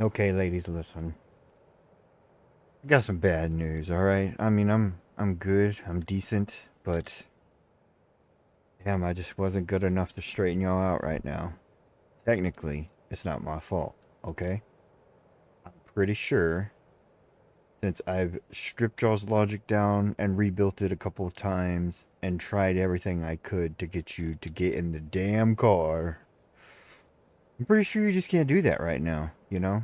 Okay, ladies, listen. I got some bad news, all right? I mean, I'm good, I'm decent, but damn, I just wasn't good enough to straighten y'all out right now. Technically, it's not my fault, okay? I'm pretty sure since I've stripped y'all's logic down and rebuilt it a couple of times and tried everything I could to get you to get in the damn car, I'm pretty sure you just can't do that right now, you know?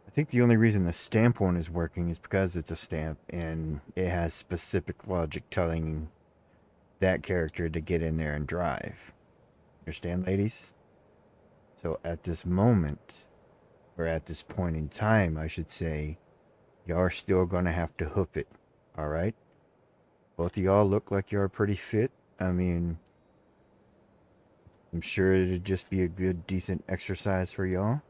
I think the only reason the stamp one is working is because it's a stamp and it has specific logic telling that character to get in there and drive. Understand, ladies? So at this moment, or at this point in time, I should say, y'all are still gonna have to hoof it. Alright? Both of y'all look like you're pretty fit. I mean, I'm sure it'd just be a good, decent exercise for y'all.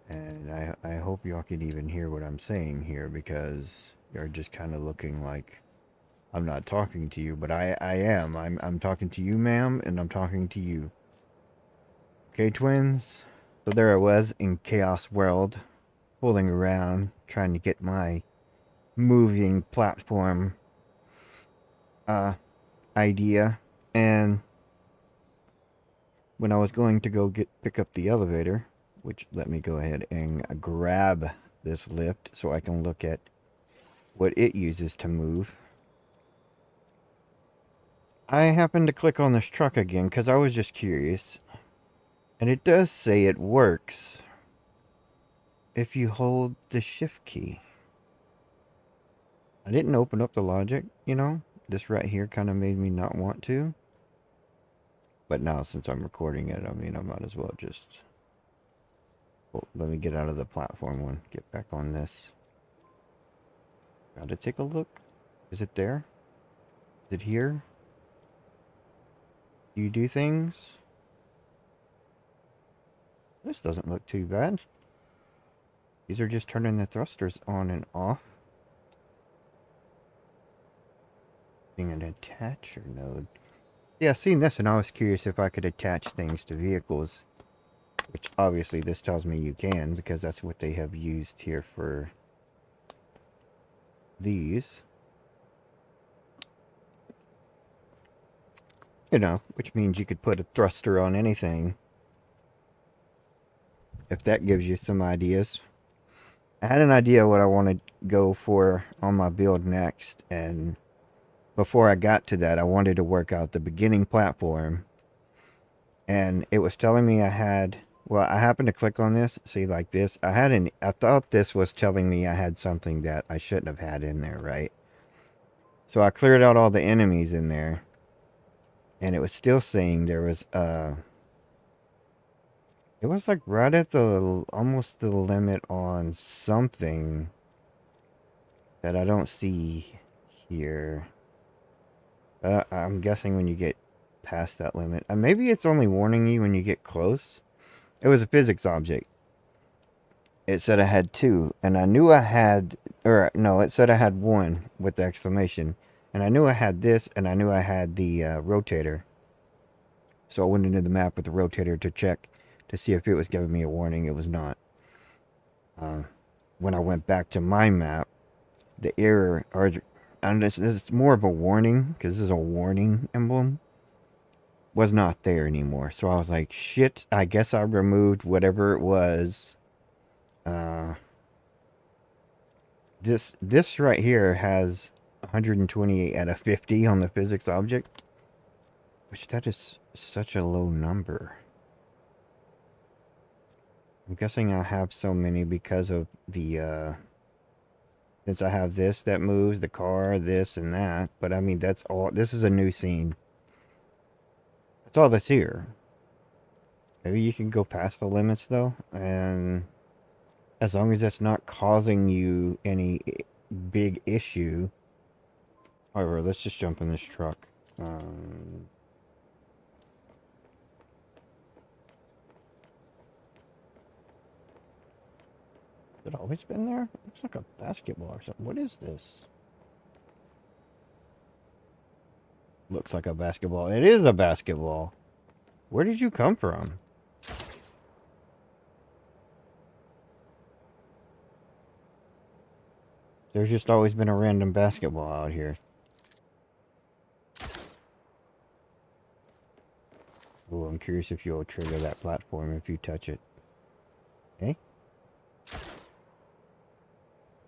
And I hope y'all can even hear what I'm saying here because you're just kind of looking like I'm not talking to you, but I am. I'm talking to you, ma'am, and I'm talking to you. Okay, twins? So there I was in Chaos World, fooling around, trying to get my moving platform uh idea. And when I was going to go pick up the elevator, which let me go ahead and grab this lift so I can look at what it uses to move. I happened to click on this truck again because I was just curious. And it does say it works if you hold the shift key. I didn't open up the logic, you know? This right here kind of made me not want to. But now since I'm recording it, I mean, I might as well just... Well, let me get out of the platform one. Get back on this. Gotta take a look. Is it there? Is it here? Do you do things? This doesn't look too bad. These are just turning the thrusters on and off. Being an attacher node. Yeah, seeing this, and I was curious if I could attach things to vehicles, which obviously this tells me you can, because that's what they have used here for these. You know, which means you could put a thruster on anything, if that gives you some ideas. I had an idea what I want to go for on my build next, and before I got to that, I wanted to work out the beginning platform, and it was telling me I had, well, I happened to click on this, see, like this, I thought this was telling me I had something that I shouldn't have had in there, right? So I cleared out all the enemies in there, and it was still saying there was, it was like right at the, almost the limit on something that I don't see here. I'm guessing when you get past that limit. Maybe it's only warning you when you get close. It was a physics object. It said I had two, and I knew I had, or no, it said I had one with the exclamation. And I knew I had this, and I knew I had the rotator. So I went into the map with the rotator to check to see if it was giving me a warning. It was not. When I went back to my map, the error, or and this is more of a warning, because this is a warning emblem, was not there anymore. So I was like, shit, I guess I removed whatever it was. Uh, this right here has 128 out of 50 on the physics object, which that is such a low number. I'm guessing I have so many because of the, since I have this that moves, the car, this and that. But I mean, that's all, this is a new scene. That's all that's here. Maybe you can go past the limits though, and as long as that's not causing you any big issue. However, let's just jump in this truck. Has it always been there? It looks like a basketball or something. What is this? Looks like a basketball. It is a basketball. Where did you come from? There's just always been a random basketball out here. Oh, I'm curious if you'll trigger that platform if you touch it. Okay?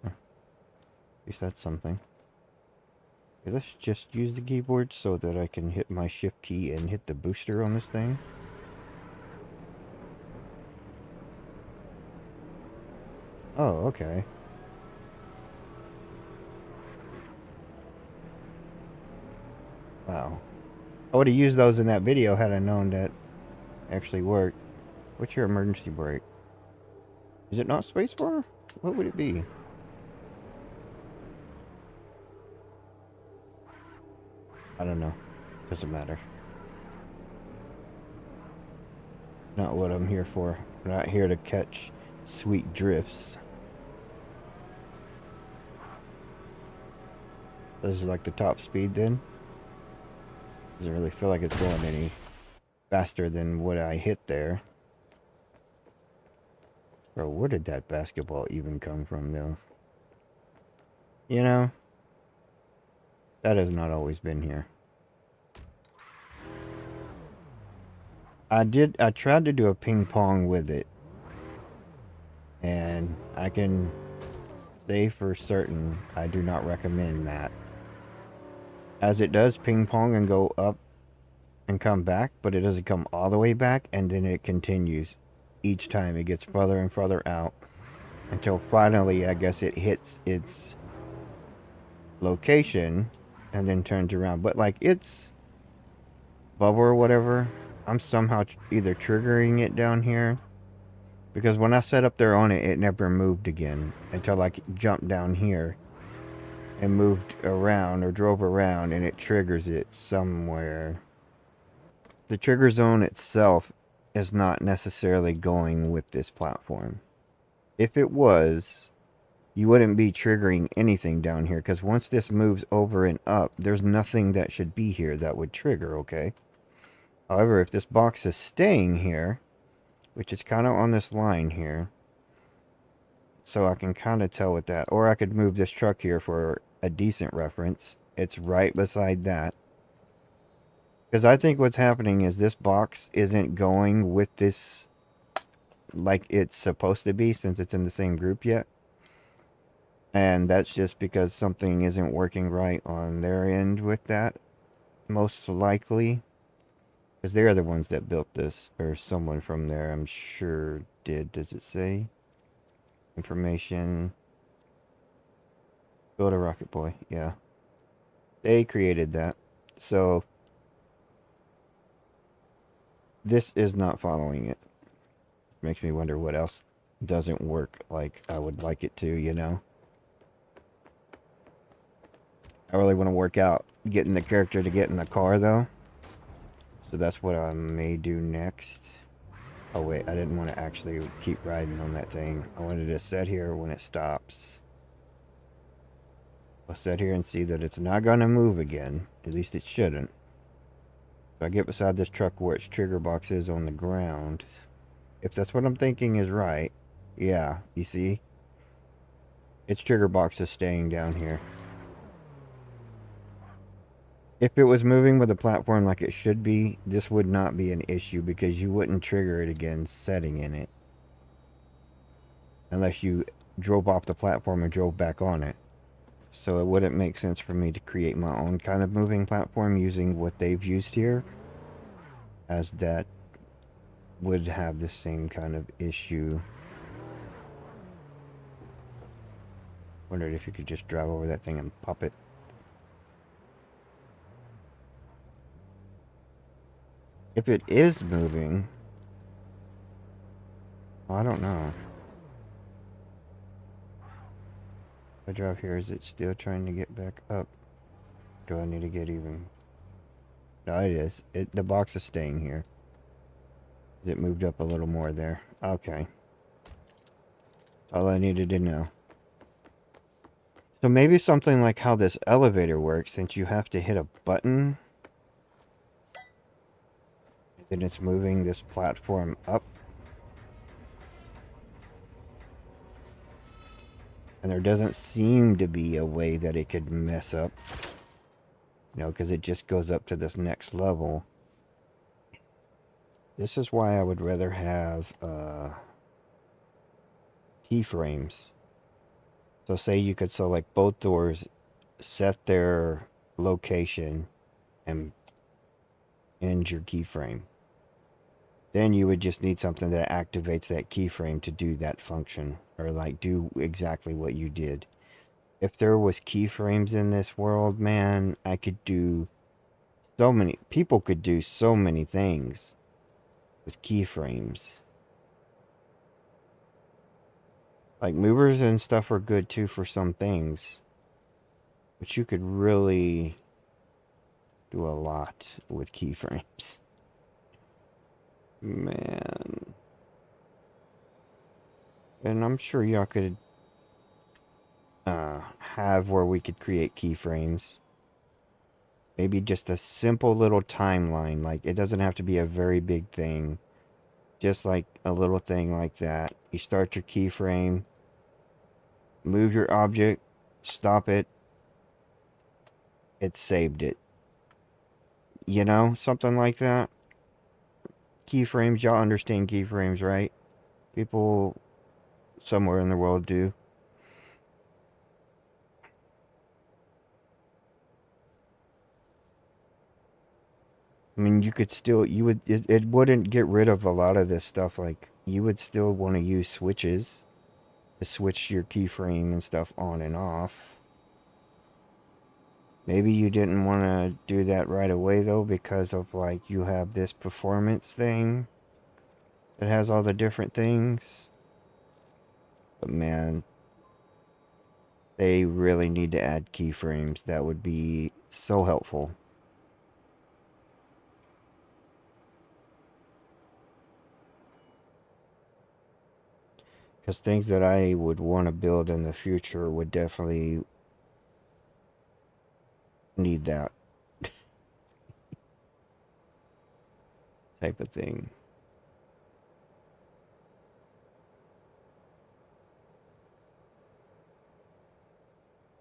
Huh. At least that's something. Okay, let's just use the keyboard so that I can hit my shift key and hit the booster on this thing. Oh, okay. Wow. I would have used those in that video had I known that actually worked. What's your emergency brake? Is it not spacebar? What would it be? I don't know. Doesn't matter. Not what I'm here for. I'm not here to catch sweet drifts. This is like the top speed then? Doesn't really feel like it's going any faster than what I hit there. Bro, where did that basketball even come from though? You know, that has not always been here. I tried to do a ping pong with it. And I can say for certain I do not recommend that. As it does ping pong and go up and come back, but it doesn't come all the way back, and then it continues. Each time it gets further and further out until finally I guess it hits its location and then turns around. But like it's bubble or whatever, I'm somehow either triggering it down here, because when I set up there on it, it never moved again until I jumped down here and moved around or drove around, and it triggers it somewhere. The trigger zone itself is not necessarily going with this platform. If it was, you wouldn't be triggering anything down here, because once this moves over and up, there's nothing that should be here that would trigger, okay? However, if this box is staying here, which is kind of on this line here, so I can kind of tell with that, or I could move this truck here for a decent reference. It's right beside that. Because I think what's happening is this box isn't going with this like it's supposed to be, since it's in the same group yet. And that's just because something isn't working right on their end with that, most likely. Because they're the ones that built this, or someone from there, I'm sure did. Does it say? Information. Build a rocket boy, yeah. They created that. So this is not following it. Makes me wonder what else doesn't work like I would like it to, you know? I really want to work out getting the character to get in the car, though. So that's what I may do next. Oh, wait, I didn't want to actually keep riding on that thing. I wanted to sit here when it stops. I'll sit here and see that it's not going to move again. At least it shouldn't. If I get beside this truck where its trigger box is on the ground, if that's what I'm thinking is right, yeah, you see? Its trigger box is staying down here. If it was moving with the platform like it should be, this would not be an issue, because you wouldn't trigger it again setting in it. Unless you drove off the platform and drove back on it. So it wouldn't make sense for me to create my own kind of moving platform using what they've used here, as that would have the same kind of issue. Wondered if you could just drive over that thing and pop it. If it is moving, I don't know. If I drive here, is it still trying to get back up? Do I need to get even? No, it is. The box is staying here. It moved up a little more there. Okay. All I needed to know. So maybe something like how this elevator works, since you have to hit a button, then it's moving this platform up. And there doesn't seem to be a way that it could mess up. You know, because it just goes up to this next level. This is why I would rather have keyframes. So say you could select both doors, set their location, and end your keyframe. Then you would just need something that activates that keyframe to do that function, or like do exactly what you did. If there was keyframes in this world, man, I could do so many, people could do so many things with keyframes. Like movers and stuff are good too for some things, but you could really do a lot with keyframes. Man. And I'm sure y'all could have where we could create keyframes. Maybe just a simple little timeline. Like, it doesn't have to be a very big thing. Just like a little thing like that. You start your keyframe, move your object, stop it, it saved it. You know, something like that. Keyframes, y'all understand keyframes, right? People somewhere in the world do. I mean, you could still, it wouldn't get rid of a lot of this stuff. Like, you would still want to use switches to switch your keyframe and stuff on and off. Maybe you didn't want to do that right away, though, because of, like, you have this performance thing that has all the different things. But, man, they really need to add keyframes. That would be so helpful. Because things that I would want to build in the future would definitely need that type of thing.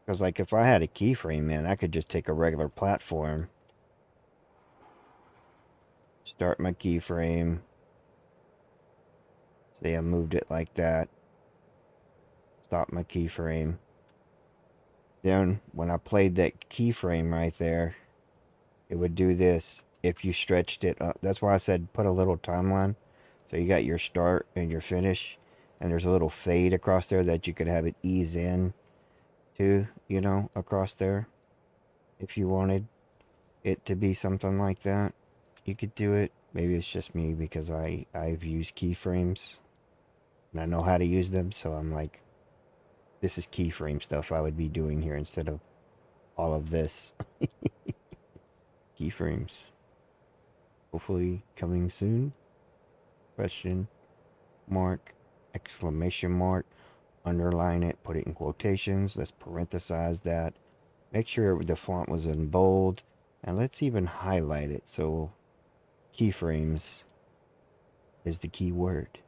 Because, like, if I had a keyframe, man, I could just take a regular platform, start my keyframe, say I moved it like that, stop my keyframe. Then, when I played that keyframe right there, it would do this if you stretched it up. That's why I said put a little timeline. So you got your start and your finish, and there's a little fade across there that you could have it ease in to, you know, across there. If you wanted it to be something like that, you could do it. Maybe it's just me because I've used keyframes and I know how to use them, so I'm like, this is keyframe stuff I would be doing here instead of all of this. Keyframes. Hopefully coming soon. Question mark, exclamation mark, underline it, put it in quotations, let's parenthesize that. Make sure the font was in bold, and let's even highlight it so keyframes is the key word.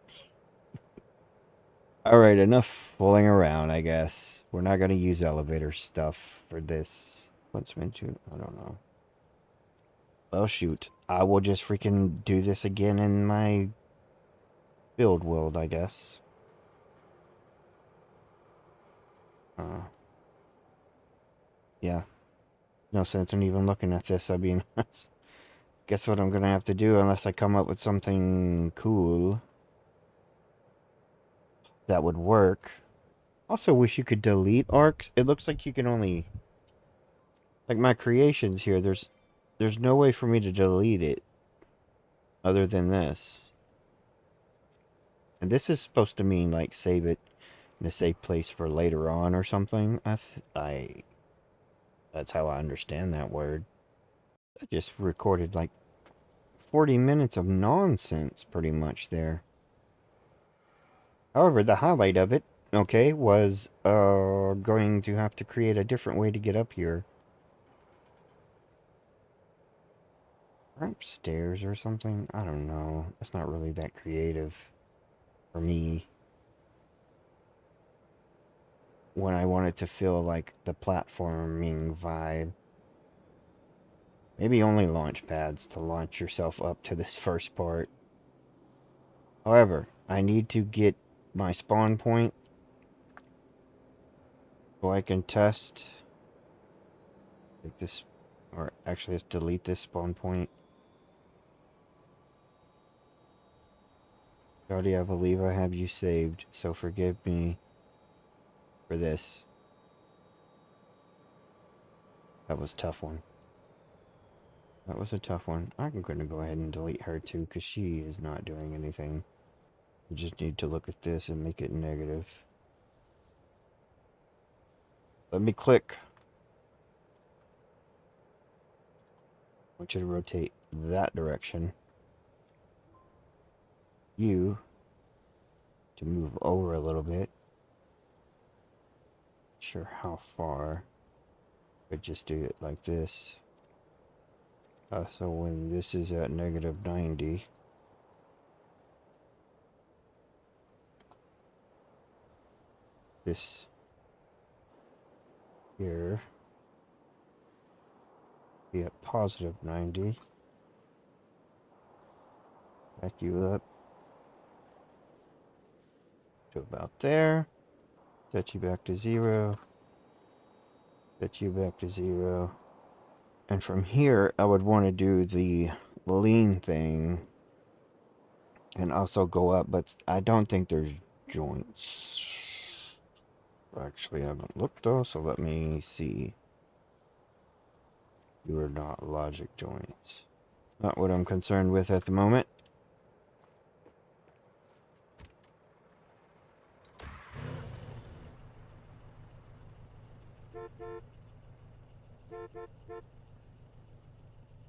Alright, enough fooling around, I guess. We're not going to use elevator stuff for this. What's meant to? I don't know. Well, shoot. I will just freaking do this again in my build world, I guess. Yeah. No sense in even looking at this. I mean, guess what I'm going to have to do unless I come up with something cool that would work. Also wish you could delete arcs. It looks like you can only, like my creations here, there's no way for me to delete it other than this. And this is supposed to mean like save it in a safe place for later on or something. I that's how I understand that word. I just recorded like 40 minutes of nonsense pretty much there. However, the highlight of it, okay, was going to have to create a different way to get up here. Perhaps stairs or something? I don't know. It's not really that creative for me. when I want it to feel like the platforming vibe. Maybe only launch pads to launch yourself up to this first part. However, I need to get my spawn point so I can test like this, or actually let's delete this spawn point. Jody, I believe I have you saved, so forgive me for this. That was a tough one. That was a tough one. I'm going to go ahead and delete her too, because she is not doing anything. We just need to look at this and make it negative. Let me click. I want you to rotate that direction. You to move over a little bit. Not sure how far. But just do it like this. So when this is at negative 90, this here be at positive 90. Back you up to about there. Set you back to 0. Set you back to 0. And from here, I would want to do the lean thing and also go up, but I don't think there's joints. Actually, I haven't looked though, so let me see. You are not logic joints. Not what I'm concerned with at the moment.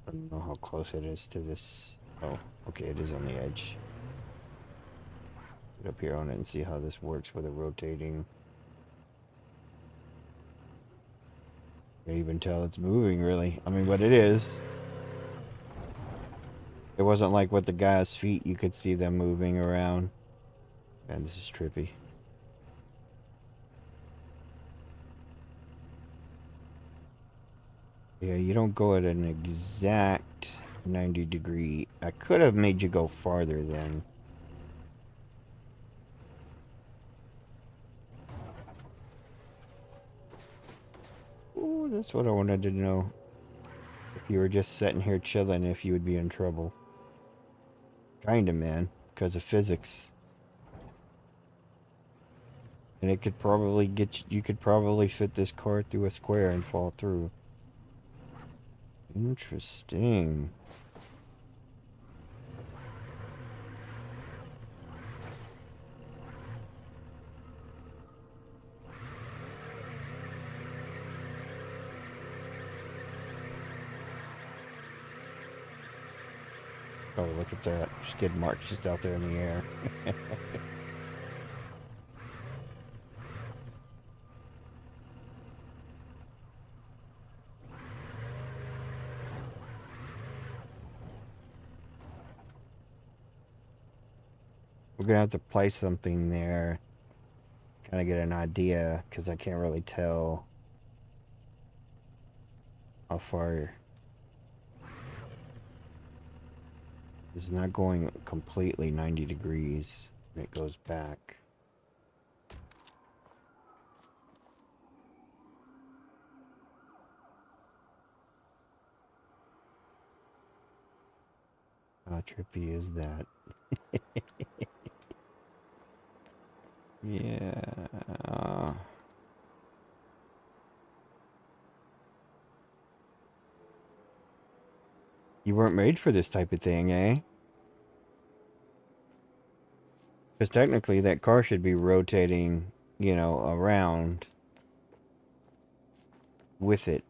I don't know how close it is to this. Oh, okay, it is on the edge. Get up here on it and see how this works with a rotating. Can't even tell it's moving, really. I mean, but it is. It wasn't like with the guy's feet, you could see them moving around. Man, this is trippy. Yeah, you don't go at an exact 90 degree. I could have made you go farther then. Ooh, that's what I wanted to know. If you were just sitting here chilling, if you would be in trouble. Kinda, man. Because of physics. And it could probably get you could probably fit this car through a square and fall through. Interesting. Oh, look at that. Skid mark just out there in the air. We're gonna have to place something there. Kind of get an idea, because I can't really tell how far. This is not going completely 90 degrees. It goes back. How trippy is that? Yeah. You weren't made for this type of thing, eh? Because technically that car should be rotating, you know, around with it.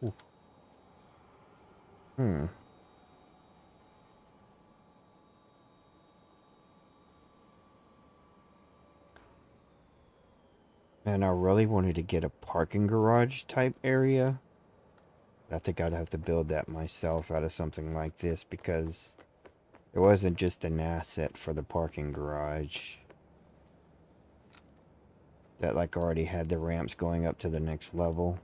Ooh. Hmm. And I really wanted to get a parking garage type area. I think I'd have to build that myself out of something like this because it wasn't just an asset for the parking garage that like already had the ramps going up to the next level.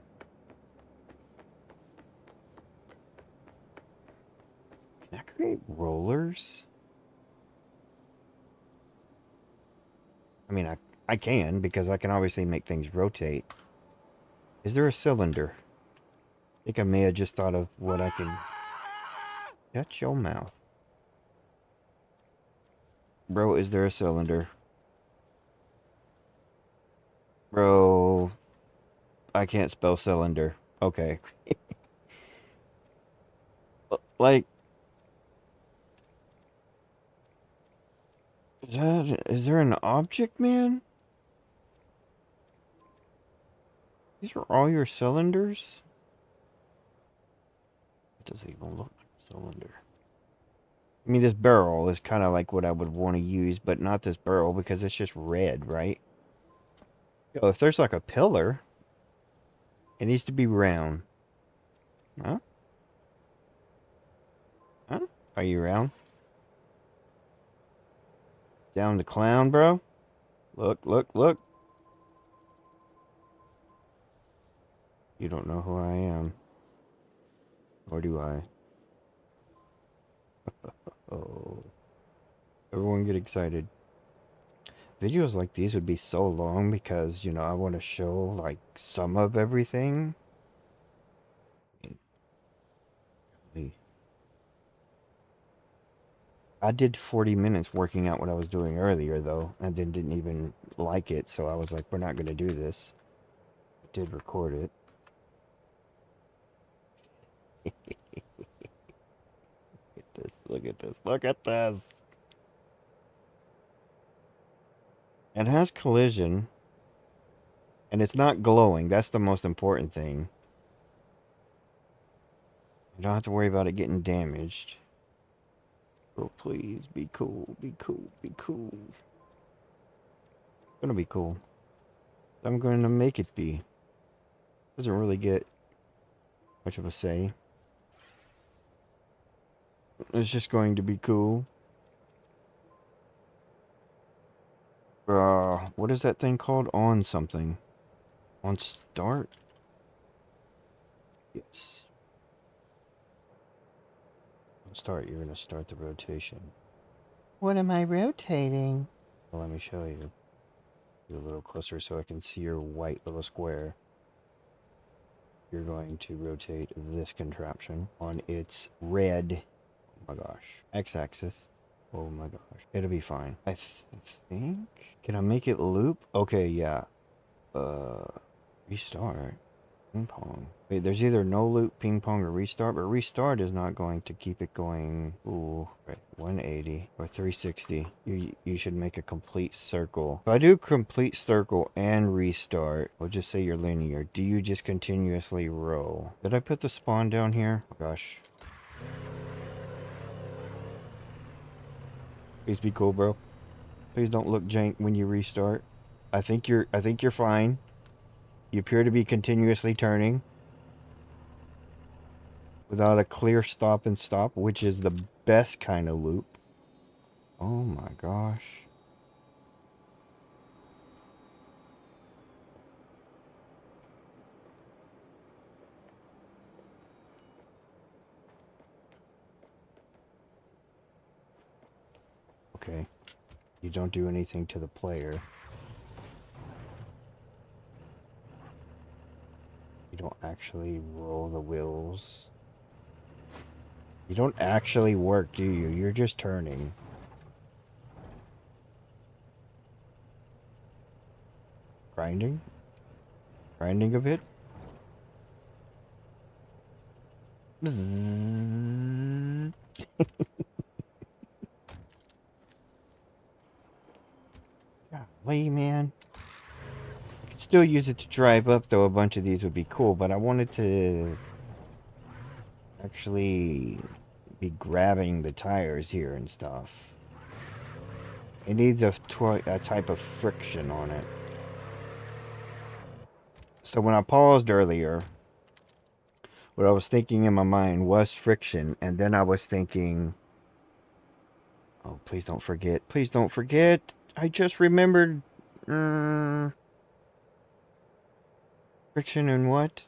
Can I create rollers? I mean, I can because I can obviously make things rotate. Is there a cylinder? I think I may have just thought of what I can... Shut your mouth. Bro, is there a cylinder? Bro, I can't spell cylinder. Okay. Like, is there an object, man? These are all your cylinders? It doesn't even look like a cylinder. I mean, this barrel is kind of like what I would want to use, but not this barrel because it's just red, right? Yo, if there's like a pillar, it needs to be round. Huh? Huh? Are you round? Down the clown, bro? Look, look, look. You don't know who I am. Or do I? Oh. Everyone get excited. Videos like these would be so long because, you know, I want to show, like, some of everything. I did 40 minutes working out what I was doing earlier, though, and then didn't even like it, so I was like, we're not going to do this. I did record it. Look at this, look at this, look at this! It has collision, and it's not glowing. That's the most important thing. You don't have to worry about it getting damaged. Oh, please, be cool, be cool, be cool. It's gonna be cool. I'm going to make it be. Doesn't really get much of a say. It's just going to be cool. What is that thing called? On something. On start? Yes. On start, you're going to start the rotation. What am I rotating? Well, let me show you. Get a little closer so I can see your white little square. You're going to rotate this contraption on its red, oh my gosh, x-axis. Oh my gosh, it'll be fine. I think, can I make it loop? Okay, yeah. Restart. Ping pong. Wait, there's either no loop, ping pong, or restart, but restart is not going to keep it going. Ooh, right, 180 or 360. You should make a complete circle. If I do complete circle and restart, we'll just say you're linear. Do you just continuously roll? Did I put the spawn down here? Oh gosh. Please be cool, bro. Please don't look jank when you restart. I think you're fine. You appear to be continuously turning without a clear stop and stop, which is the best kind of loop. Oh my gosh. Okay. You don't do anything to the player. You don't actually roll the wheels. You don't actually work, do you? You're just turning. Grinding? Grinding a bit? Golly, man. I could still use it to drive up, though a bunch of these would be cool, but I wanted to actually be grabbing the tires here and stuff. It needs a type of friction on it. So when I paused earlier, what I was thinking in my mind was friction, and then I was thinking, oh, please don't forget. Please don't forget. I just remembered. Friction and what?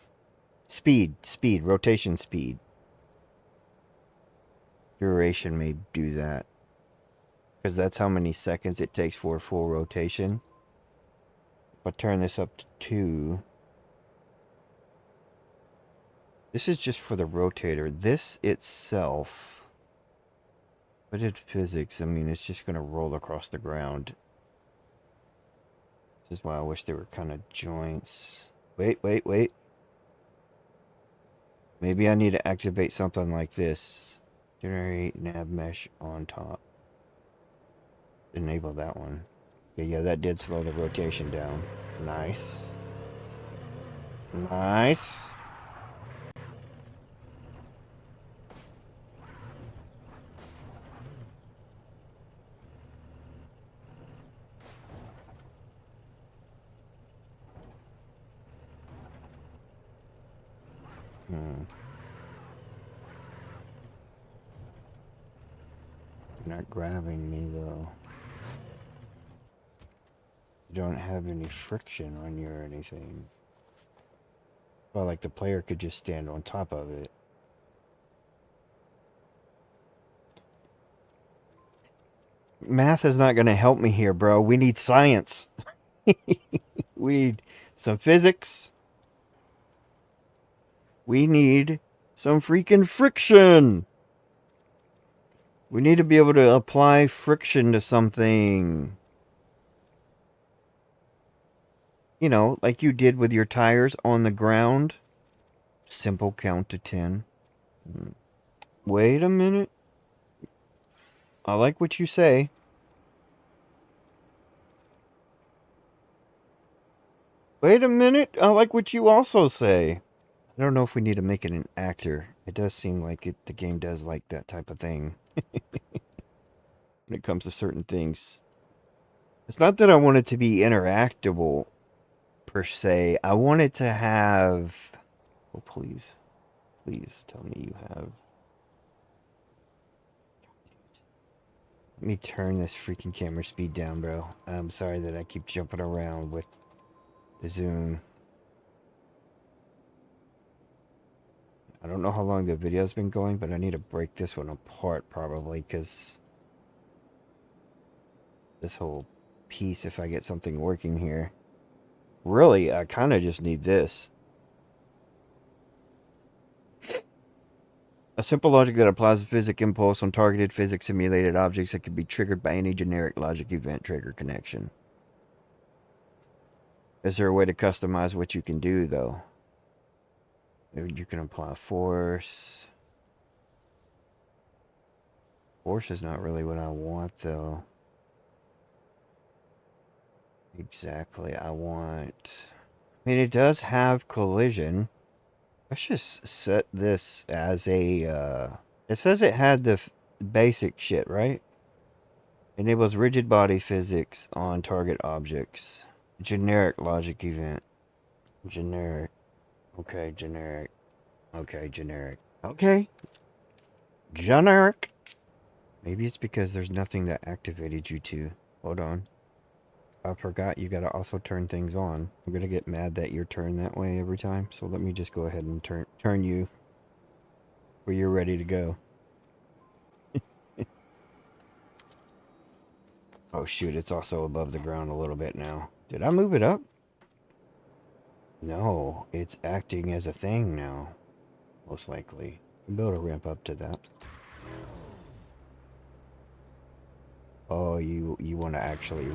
Speed, rotation speed. Duration may do that. Because that's how many seconds it takes for a full rotation. If I turn this up to 2. This is just for the rotator. This itself, but in physics, I mean, it's just going to roll across the ground. This is why I wish there were kind of joints. Wait. Maybe I need to activate something like this. Generate nav mesh on top. Enable that one. Okay, yeah, that did slow the rotation down. Nice. Nice. You're not grabbing me, though. You don't have any friction on you or anything. Well, like the player could just stand on top of it. Math is not going to help me here, bro. We need science. We need some physics. We need some freaking friction. We need to be able to apply friction to something. You know, like you did with your tires on the ground. Simple count to 10. Wait a minute. I like what you say. Wait a minute. I like what you also say. I don't know if we need to make it an actor. It does seem like the game does like that type of thing. When it comes to certain things. It's not that I want it to be interactable, per se. I want it to have... Oh, please. Please tell me you have... Let me turn this freaking camera speed down, bro. I'm sorry that I keep jumping around with the zoom. I don't know how long the video's been going, but I need to break this one apart probably, because this whole piece, if I get something working here. Really, I kind of just need this. A simple logic that applies a physics impulse on targeted physics simulated objects that can be triggered by any generic logic event trigger connection. Is there a way to customize what you can do, though? You can apply force. Force is not really what I want, though. Exactly, I want... I mean, it does have collision. Let's just set this as a, It says it had the basic shit, right? Enables rigid body physics on target objects. Generic logic event. Generic. Okay, generic. Okay, generic. Okay. Generic. Maybe it's because there's nothing that activated you to. Hold on. I forgot you gotta also turn things on. I'm gonna get mad that you're turned that way every time. So let me just go ahead and turn you where you're ready to go. Oh shoot, it's also above the ground a little bit now. Did I move it up? No, it's acting as a thing now. Most likely. I'll be able to ramp up to that. Oh, you want to actually...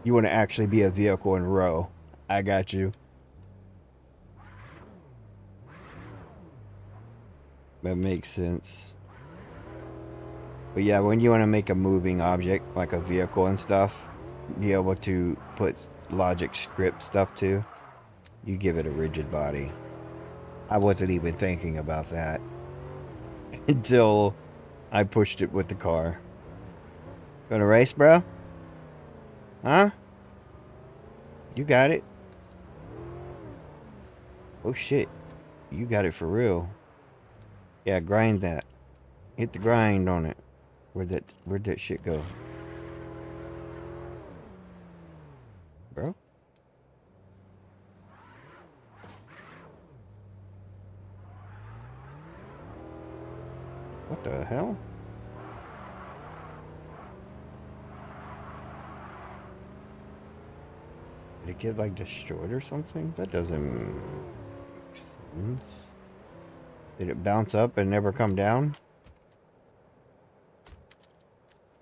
You want to actually be a vehicle in row. I got you. That makes sense. But yeah, when you want to make a moving object, like a vehicle and stuff, be able to put logic script stuff to, you give it a rigid body. I wasn't even thinking about that until I pushed it with the car. Gonna race, bro? Huh? You got it. Oh shit. You got it for real. Yeah, grind that. Hit the grind on it. Where'd that shit go? Bro? What the hell? Did it get like destroyed or something? That doesn't make sense. Did it bounce up and never come down?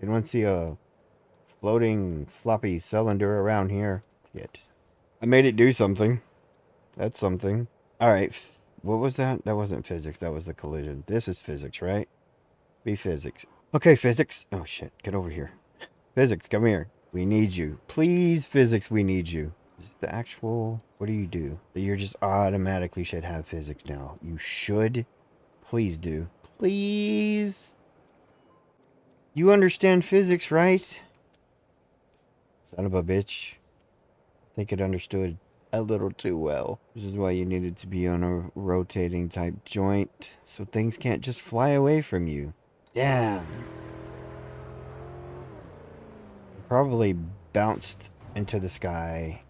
Anyone see a floating floppy cylinder around here? Shit. I made it do something. That's something. Alright. What was that? That wasn't physics. That was the collision. This is physics, right? Be physics. Okay, physics. Oh shit. Get over here. Physics, come here. We need you. Please, physics, we need you. Is it the actual... What do? You're just automatically should have physics now. You should. Please do. Please. You understand physics, right? Son of a bitch. I think it understood a little too well. This is why you needed to be on a rotating type joint, so things can't just fly away from you. Damn. Probably bounced into the sky.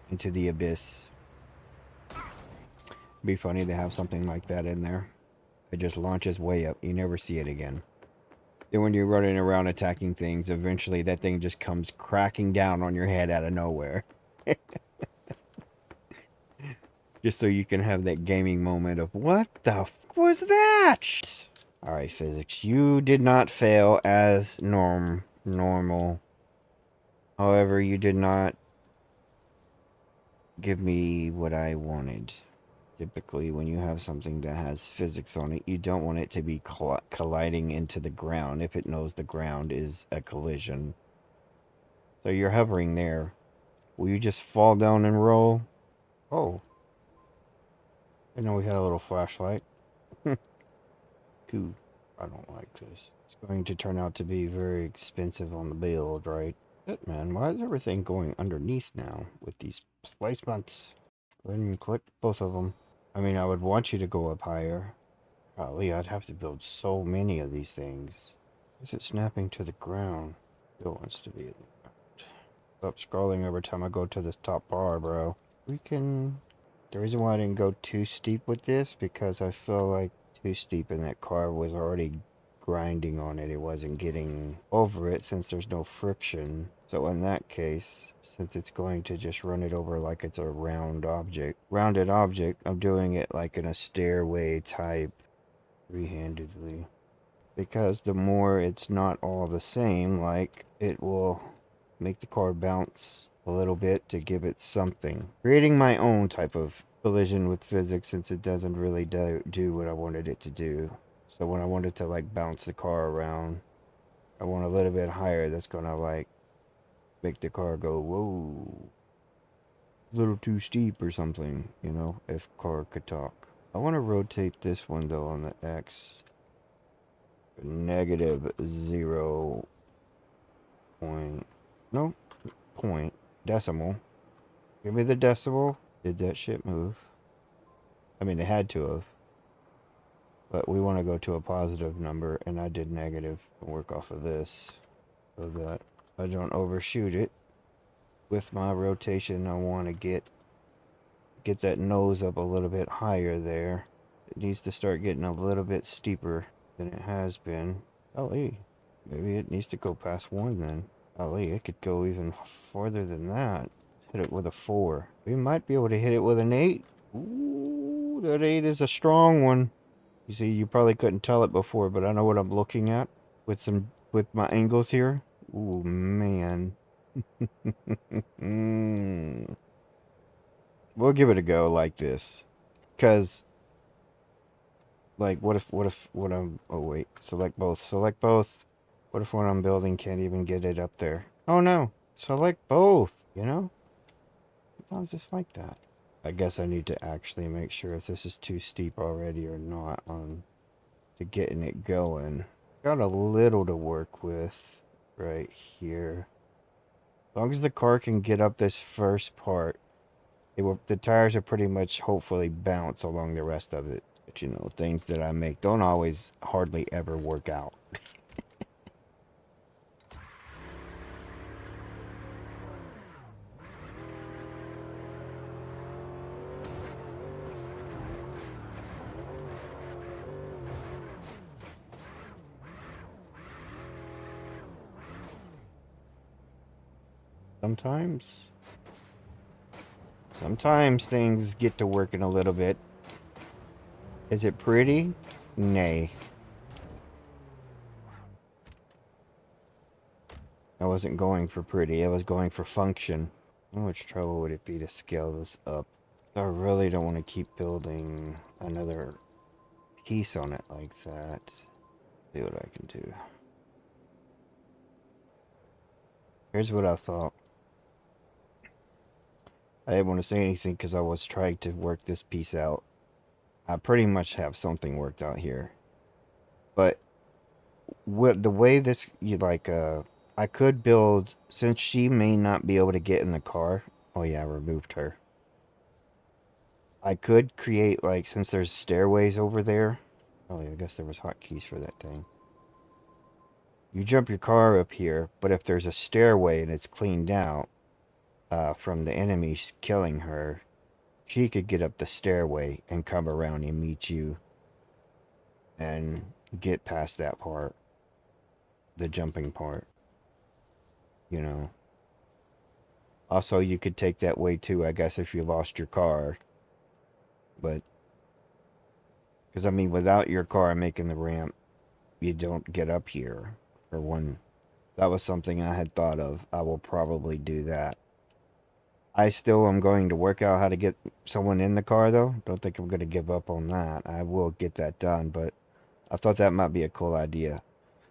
Into the abyss. Be funny to have something like that in there. It just launches way up. You never see it again. Then when you're running around attacking things, eventually that thing just comes cracking down on your head out of nowhere. Just so you can have that gaming moment of, what the f was that? Alright, physics. You did not fail as normal. However, you did not give me what I wanted. Typically, when you have something that has physics on it, you don't want it to be colliding into the ground if it knows the ground is a collision. So you're hovering there. Will you just fall down and roll? Oh. I know we had a little flashlight. Cool. I don't like this. It's going to turn out to be very expensive on the build, right? Shit, man. Why is everything going underneath now with these placements? Go ahead and click both of them. I mean, I would want you to go up higher. Golly, I'd have to build so many of these things. Is it snapping to the ground? Still wants to be in the ground. Stop scrolling every time I go to this top bar, bro. We can... The reason why I didn't go too steep with this, because I feel like too steep and that car was already grinding on it. It wasn't getting over it since there's no friction. So in that case, since it's going to just run it over like it's a rounded object, I'm doing it like in a stairway type, three-handedly. Because the more it's not all the same, like, it will make the car bounce a little bit to give it something. Creating my own type of collision with physics, since it doesn't really do what I wanted it to do. So when I wanted to like bounce the car around, I want a little bit higher that's gonna like make the car go, whoa, a little too steep or something, you know, if car could talk. I want to rotate this one though on the X. Negative 0 point, no, point, decimal. Give me the decimal. Did that shit move? I mean, it had to have. But we want to go to a positive number, and I did negative. Work off of this so that I don't overshoot it. With my rotation, I want to get that nose up a little bit higher there. It needs to start getting a little bit steeper than it has been. Golly, maybe it needs to go past 1 then. Golly, it could go even farther than that. Hit it with a 4. We might be able to hit it with an 8. Ooh, that 8 is a strong one. You see, you probably couldn't tell it before, but I know what I'm looking at with my angles here. Ooh, man. We'll give it a go like this. Cause like what if what I'm oh wait, select both. Select both. What if what I'm building can't even get it up there? Oh no. Select both, you know? Sometimes it's like that. I guess I need to actually make sure if this is too steep already or not on to getting it going. Got a little to work with right here. As long as the car can get up this first part, The tires are pretty much hopefully bounce along the rest of it. But you know, things that I make don't always hardly ever work out. Sometimes. Sometimes things get to working a little bit. Is it pretty? Nay. I wasn't going for pretty, I was going for function. How much trouble would it be to scale this up? I really don't want to keep building another piece on it like that. See what I can do. Here's what I thought. I didn't want to say anything because I was trying to work this piece out. I pretty much have something worked out here. But what the way this I could build, since she may not be able to get in the car. Oh yeah, I removed her. I could create, like, since there's stairways over there. Oh yeah, I guess there was hotkeys for that thing. You jump your car up here, but if there's a stairway and it's cleaned out from the enemies killing her, she could get up the stairway and come around and meet you and get past that part, the jumping part, you know. Also, you could take that way too, I guess, if you lost your car. But, because I mean, without your car making the ramp, you don't get up here, for one. That was something I had thought of. I will probably do that. I still am going to work out how to get someone in the car, though. Don't think I'm going to give up on that. I will get that done, but I thought that might be a cool idea.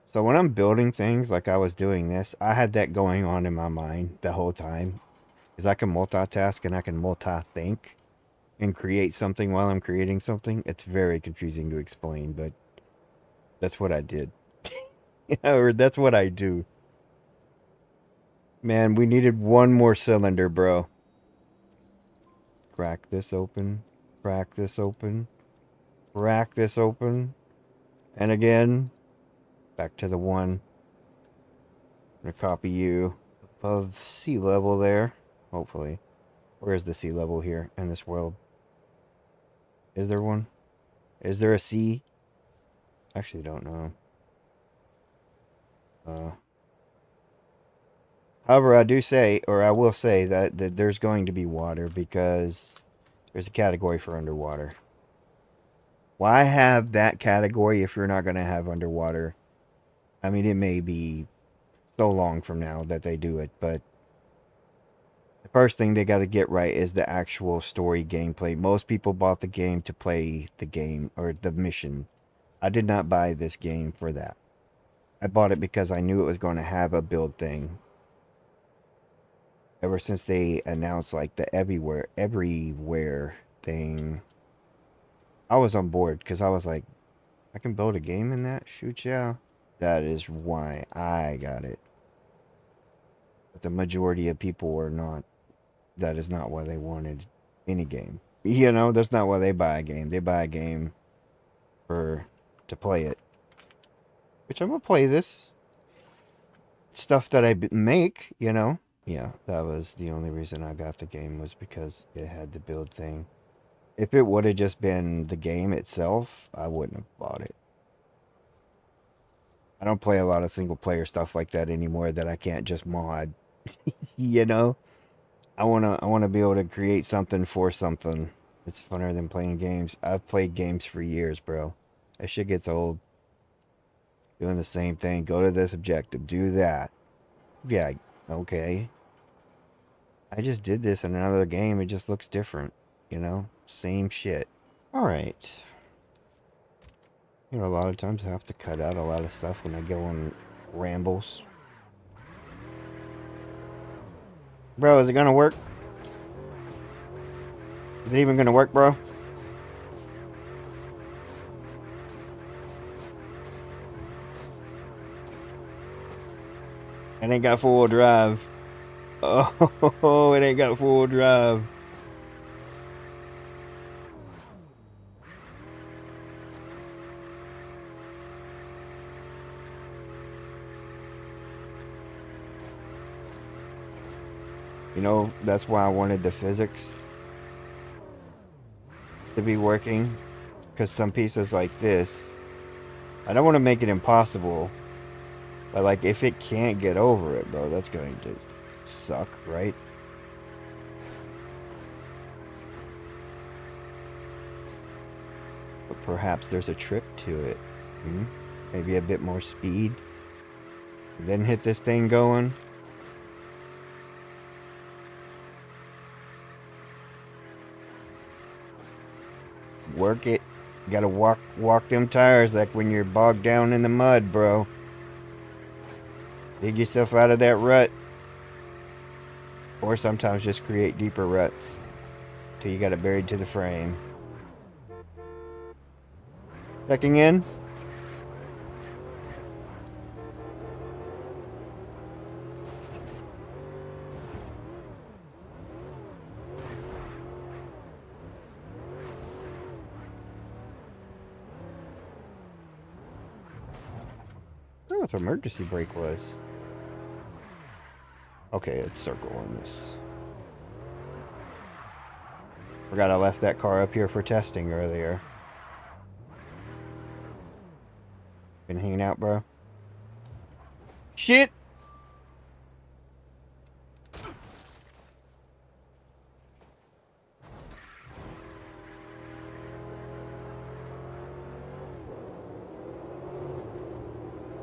So when I'm building things like I was doing this, I had that going on in my mind the whole time. Because I can multitask and I can multi-think and create something while I'm creating something. It's very confusing to explain, but that's what I did. Or that's what I do. Man, we needed one more cylinder, bro. Crack this open. Crack this open. Crack this open. And again, back to the one. I'm gonna copy you above sea level there. Hopefully. Where is the sea level here in this world? Is there one? Is there a sea? Actually, don't know. However, I do say, or I will say, that there's going to be water because there's a category for underwater. Why have that category if you're not going to have underwater? I mean, it may be so long from now that they do it, but the first thing they got to get right is the actual story gameplay. Most people bought the game to play the game or the mission. I did not buy this game for that. I bought it because I knew it was going to have a build thing. Ever since they announced like the everywhere thing, I was on board because I was like, I can build a game in that? Shoot, yeah. That is why I got it. But the majority of people were not. That is not why they wanted any game. You know, that's not why they buy a game. They buy a game to play it. Which I'm gonna play this stuff that I make, you know. Yeah, that was the only reason I got the game, was because it had the build thing. If it would have just been the game itself, I wouldn't have bought it. I don't play a lot of single player stuff like that anymore that I can't just mod. You know? I wanna be able to create something for something. It's funner than playing games. I've played games for years, bro. That shit gets old. Doing the same thing. Go to this objective. Do that. Yeah, okay. I just did this in another game. It just looks different. You know? Same shit. Alright. You know, a lot of times I have to cut out a lot of stuff when I go on rambles. Bro, is it gonna work? Is it even gonna work, bro? It ain't got 4-wheel drive. Oh, it ain't got 4-wheel drive. You know, that's why I wanted the physics to be working. Because some pieces like this, I don't want to make it impossible. But like, if it can't get over it, bro, that's going to suck, right? But perhaps there's a trick to it. Hmm? Maybe a bit more speed. Then hit this thing going. Work it. You gotta walk them tires like when you're bogged down in the mud, bro. Dig yourself out of that rut. Or sometimes just create deeper ruts. Till you got it buried to the frame. Checking in. I don't know what the emergency brake was. Okay, it's circle on this. Forgot I left that car up here for testing earlier. Been hanging out, bro. Shit!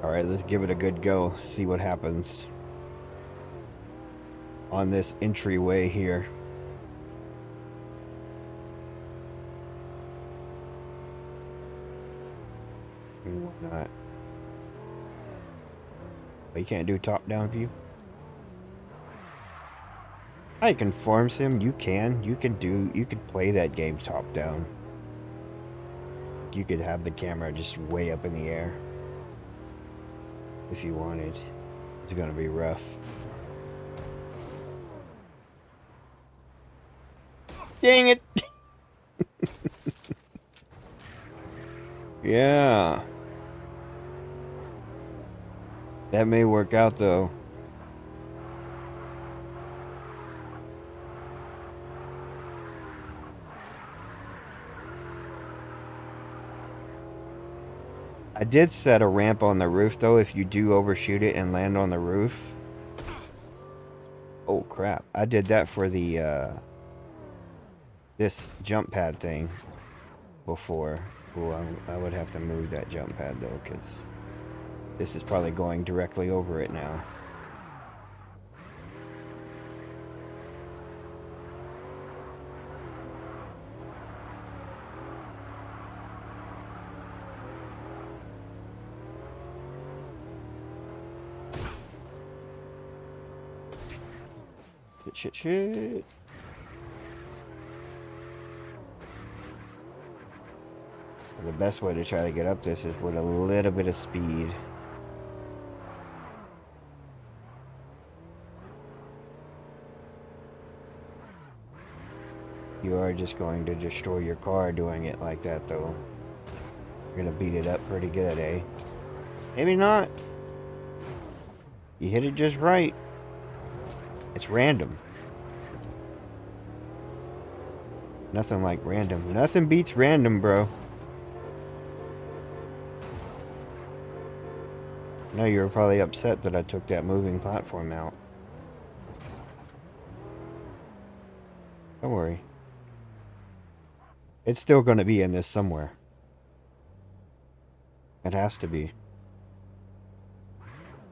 Alright, let's give it a good go. See what happens on this entryway here. Why not? But you can't do top-down view? I can form sim. You can. You could play that game top-down. You could have the camera just way up in the air. If you wanted. It's gonna be rough. Dang it! Yeah. That may work out though. I did set a ramp on the roof though if you do overshoot it and land on the roof. Oh crap. I did that for the this jump pad thing before. Oh, I would have to move that jump pad though because this is probably going directly over it now. Shit. The best way to try to get up this is with a little bit of speed. You are just going to destroy your car doing it like that though. You're gonna beat it up pretty good, eh? Maybe not. You hit it just right. It's random. Nothing like random. Nothing beats random, bro. I know you were probably upset that I took that moving platform out. Don't worry. It's still going to be in this somewhere. It has to be.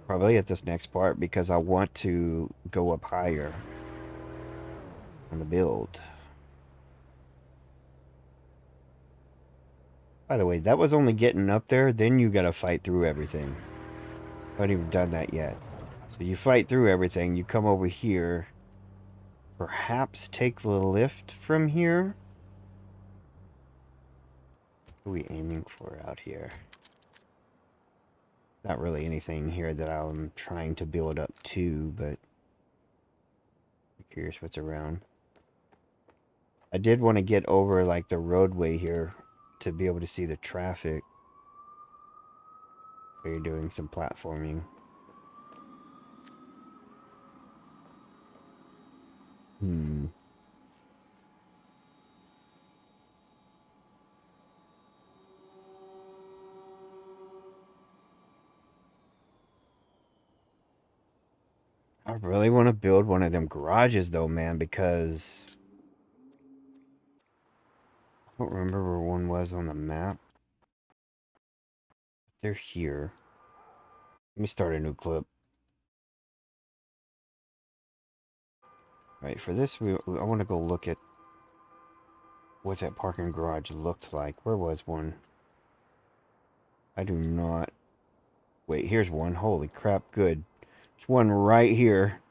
Probably at this next part because I want to go up higher on the build. By the way, that was only getting up there, then you gotta fight through everything. I haven't even done that yet. So you fight through everything, you come over here. Perhaps take the lift from here? What are we aiming for out here? Not really anything here that I'm trying to build up to, but I'm curious what's around. I did want to get over like the roadway here to be able to see the traffic. Where you're doing some platforming. Hmm. I really want to build one of them garages though, man, because I don't remember where one was on the map. They're here. Let me start a new clip. Right, for this, I want to go look at what that parking garage looked like. Where was one? I do not. Wait, here's one. Holy crap, good. There's one right here.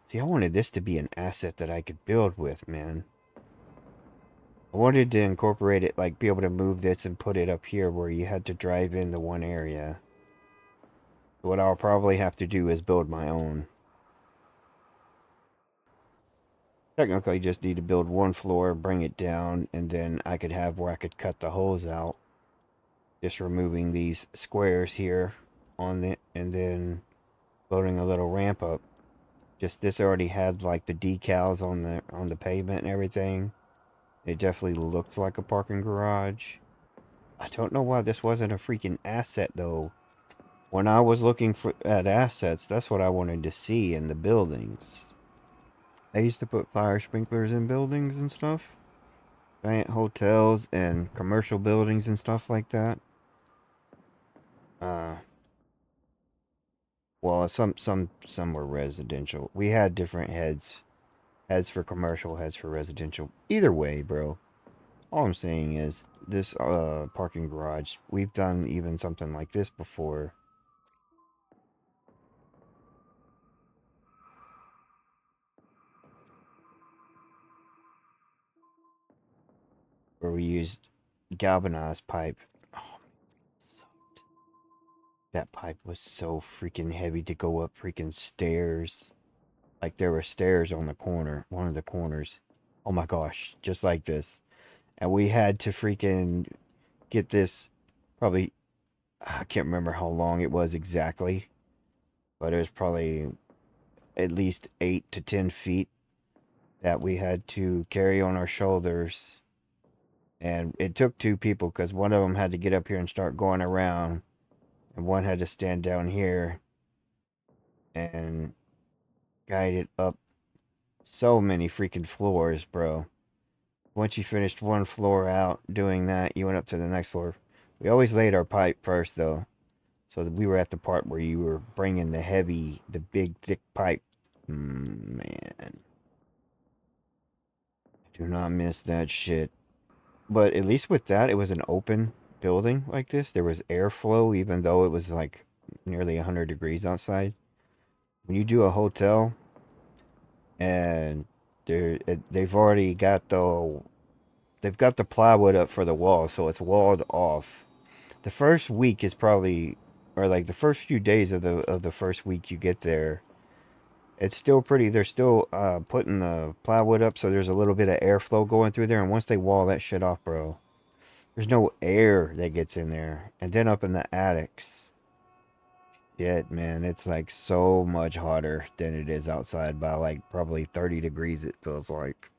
See, I wanted this to be an asset that I could build with, man. I wanted to incorporate it, like be able to move this and put it up here where you had to drive into one area. What I'll probably have to do is build my own. Technically, just need to build one floor, bring it down, and then I could have where I could cut the holes out. Just removing these squares here on the, and then building a little ramp up. Just this already had like the decals on the pavement and everything. It definitely looks like a parking garage. I don't know why this wasn't a freaking asset though. When I was looking at assets, that's what I wanted to see in the buildings. I used to put fire sprinklers in buildings and stuff. Giant hotels and commercial buildings and stuff like that. Uh, well, some were residential. We had different heads. Heads for commercial, heads for residential. Either way, bro. All I'm saying is this parking garage, we've done even something like this before. Where we used galvanized pipe. Oh, so, that pipe was so freaking heavy to go up freaking stairs. Like there were stairs on the corner, one of the corners. Oh my gosh, just like this. And we had to freaking get this probably, I can't remember how long it was exactly, but it was probably at least 8 to 10 feet that we had to carry on our shoulders. And it took two people because one of them had to get up here and start going around, and one had to stand down here and guide it up so many freaking floors, bro. Once you finished one floor out doing that, you went up to the next floor. We always laid our pipe first, though. So we were at the part where you were bringing the big, thick pipe. Man. I do not miss that shit. But at least with that, it was an open building like this. There was airflow, even though it was like nearly 100 degrees outside. When you do a hotel and they've already got they've got the plywood up for the wall, so it's walled off. The first week is probably, or like the first few days of the first week you get there, it's still pretty. They're still putting the plywood up, so there's a little bit of airflow going through there. And once they wall that shit off, bro, there's no air that gets in there. And then up in the attics, shit, man, it's like so much hotter than it is outside by like probably 30 degrees. It feels like.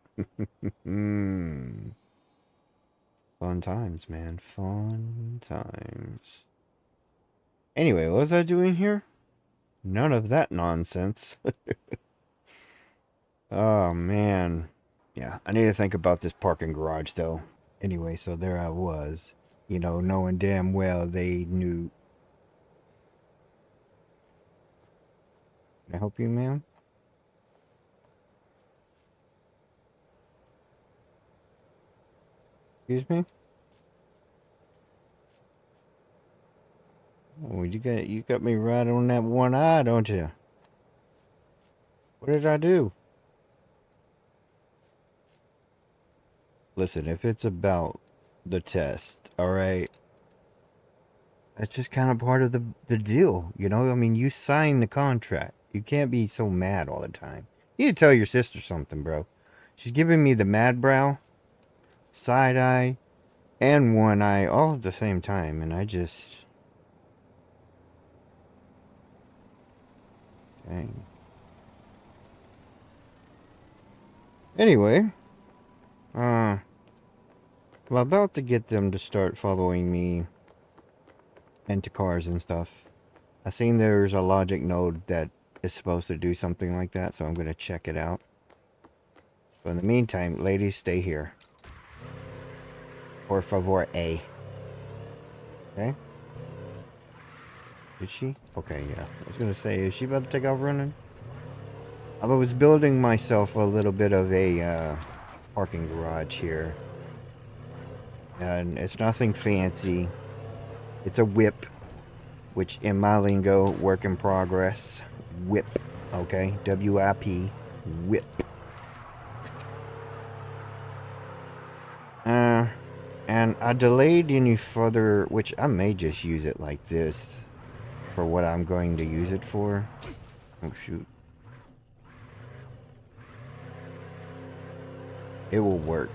Fun times, man. Fun times. Anyway, what was I doing here? None of that nonsense. Oh, man. Yeah, I need to think about this parking garage, though. Anyway, so there I was. You know, knowing damn well they knew. Can I help you, ma'am? Excuse me? Oh, you got me right on that one eye, don't you? What did I do? Listen, if it's about the test, all right, that's just kind of part of the deal, you know? I mean, you signed the contract. You can't be so mad all the time. You need to tell your sister something, bro. She's giving me the mad brow, side eye, and one eye all at the same time, and I just... Dang. Anyway, I'm about to get them to start following me into cars and stuff. I seen there's a logic node that is supposed to do something like that, so I'm gonna check it out. But in the meantime, ladies, stay here. Por favor, A. Okay? Did she? Okay, yeah. I was gonna say, is she about to take off running? I was building myself a little bit of a parking garage here. And it's nothing fancy. It's a whip, which in my lingo, work in progress. Whip, okay? W-I-P, whip. And I delayed any further, which I may just use it like this for what I'm going to use it for. Oh, shoot. It will work.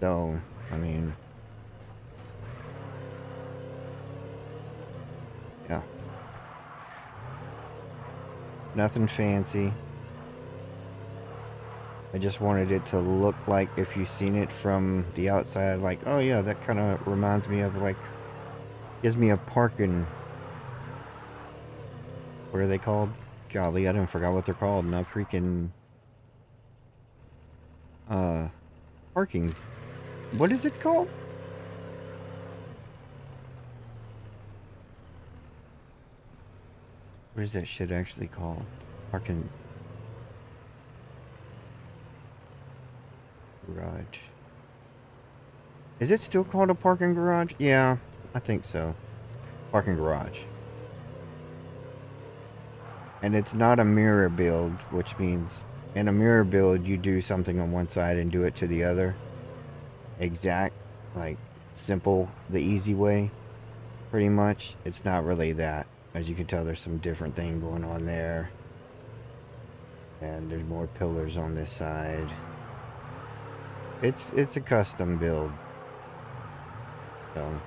So, I mean, yeah. Nothing fancy. I just wanted it to look like, if you've seen it from the outside, like, oh yeah, that kind of reminds me of, like, gives me a parking, what are they called? Golly, I didn't forget what they're called. Not freaking, parking. What is it called? What is that shit actually called? Parking garage. Is it still called a parking garage? Yeah, I think so. Parking garage. And it's not a mirror build, which means in a mirror build, you do something on one side and do it to the other. Exact, like, simple, the easy way, pretty much. It's not really that. As you can tell, there's some different thing going on there. And there's more pillars on this side. It's a custom build. So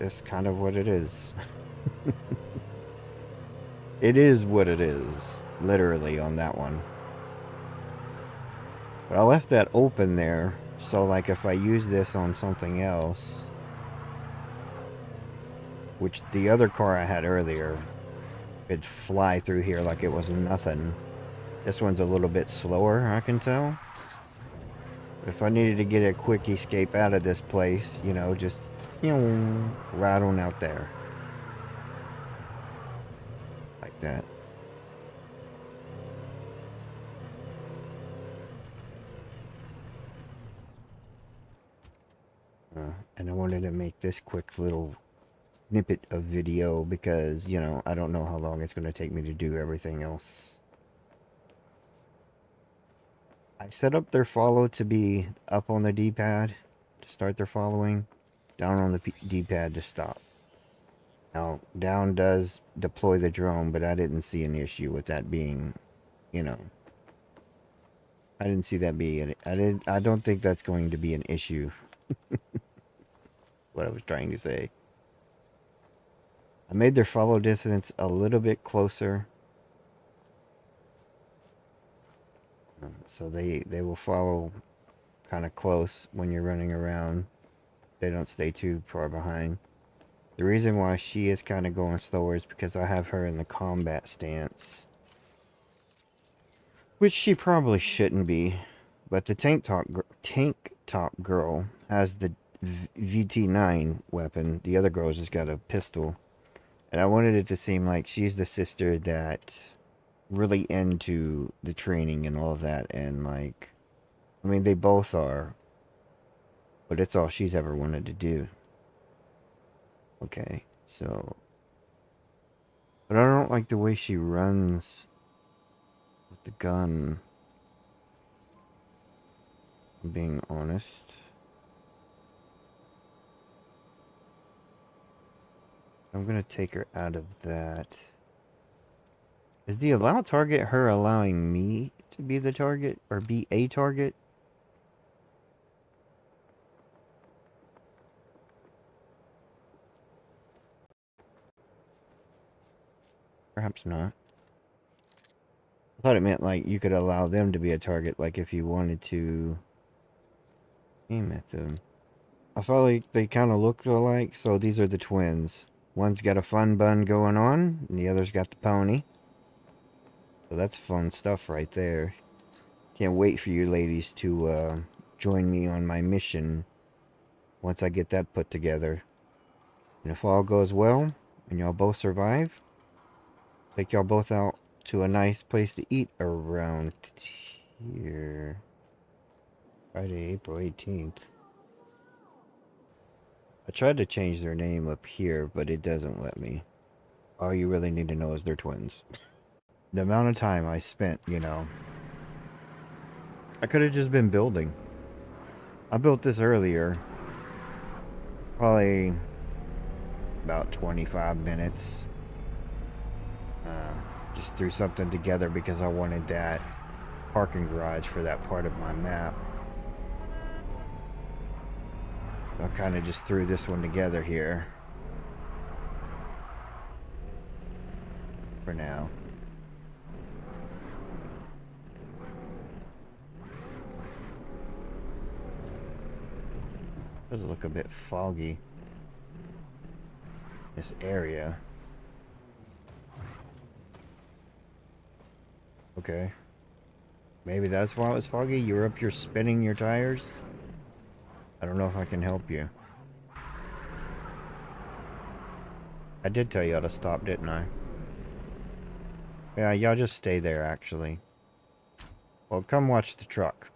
it's kind of what it is. It is what it is, literally, on that one. But I left that open there, so like if I use this on something else, which the other car I had earlier, it'd fly through here like it was nothing. This one's a little bit slower, I can tell. But if I needed to get a quick escape out of this place, you know, just, right on out there. Like that. And I wanted to make this quick little snippet of video because, you know, I don't know how long it's going to take me to do everything else. I set up their follow to be up on the D-pad to start their following, down on the D-pad to stop. Now, down does deploy the drone, but I didn't see an issue with that being, you know, I didn't see that being, I don't think that's going to be an issue. What I was trying to say. I made their follow distance a little bit closer. So they will follow kind of close when you're running around. They don't stay too far behind. The reason why she is kind of going slower is because I have her in the combat stance. Which she probably shouldn't be. But the tank top girl has the VT9 weapon. The other girl's just got a pistol. And I wanted it to seem like she's the sister that really into the training and all that. And like, I mean, they both are. But it's all she's ever wanted to do. Okay, so. But I don't like the way she runs with the gun. I'm being honest. I'm gonna take her out of that. Is the allow target her allowing me to be the target? Or be a target? Perhaps not. I thought it meant like you could allow them to be a target, like if you wanted to aim at them. I felt like they kind of looked alike, so these are the twins. One's got a fun bun going on, and the other's got the pony. So that's fun stuff right there. Can't wait for you ladies to join me on my mission once I get that put together. And if all goes well, and y'all both survive, take y'all both out to a nice place to eat around here. Friday, April 18th. I tried to change their name up here, but it doesn't let me. All you really need to know is they're twins. The amount of time I spent, you know, I could have just been building. I built this earlier. Probably about 25 minutes. Just threw something together because I wanted that parking garage for that part of my map. I kind of just threw this one together here. For now. Does look a bit foggy. This area. Okay. Maybe that's why it was foggy. You were up here spinning your tires. I don't know if I can help you. I did tell you how to stop, didn't I? Yeah, y'all just stay there, actually. Well, come watch the truck.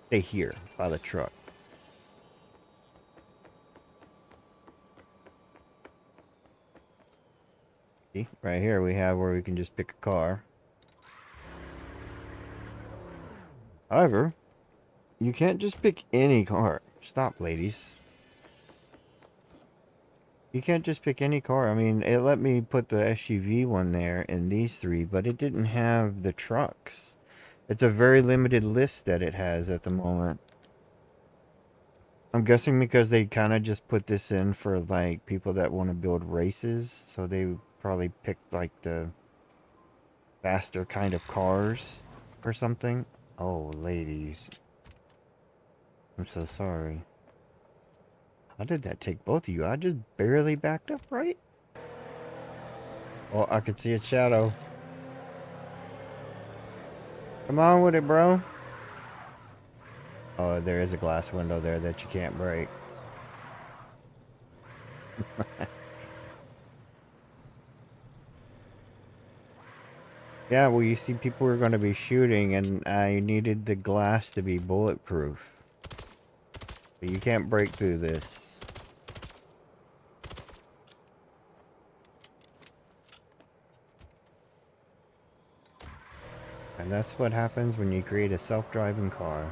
Stay here, by the truck. See? Right here we have where we can just pick a car. However, you can't just pick any car. Stop, ladies. You can't just pick any car. I mean, it let me put the SUV one there and these three, but it didn't have the trucks. It's a very limited list that it has at the moment. I'm guessing because they kind of just put this in for, like, people that want to build races. So they probably picked, like, the faster kind of cars or something. Oh, ladies. I'm so sorry. How did that take both of you? I just barely backed up, right? Oh, I could see a shadow. Come on with it, bro. Oh, there is a glass window there that you can't break. Yeah, well, you see, people were going to be shooting, and I needed the glass to be bulletproof. But you can't break through this. And that's what happens when you create a self-driving car.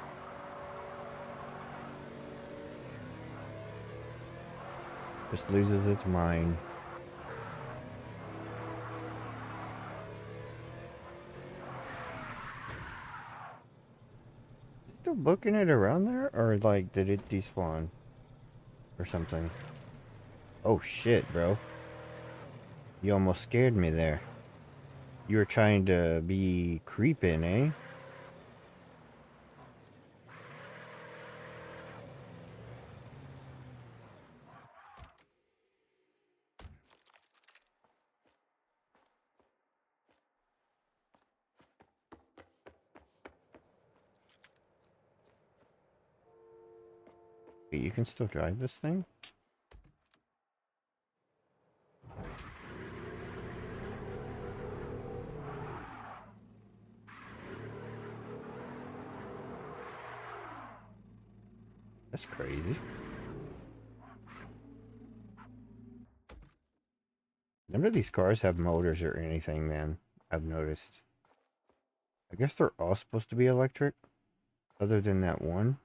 Just loses its mind. Still booking it around there? Or, like, did it despawn? Or something? Oh, shit, bro. You almost scared me there. You were trying to be creeping, eh? Wait, you can still drive this thing? That's crazy. None of these cars have motors or anything, man. I've noticed. I guess they're all supposed to be electric. Other than that one.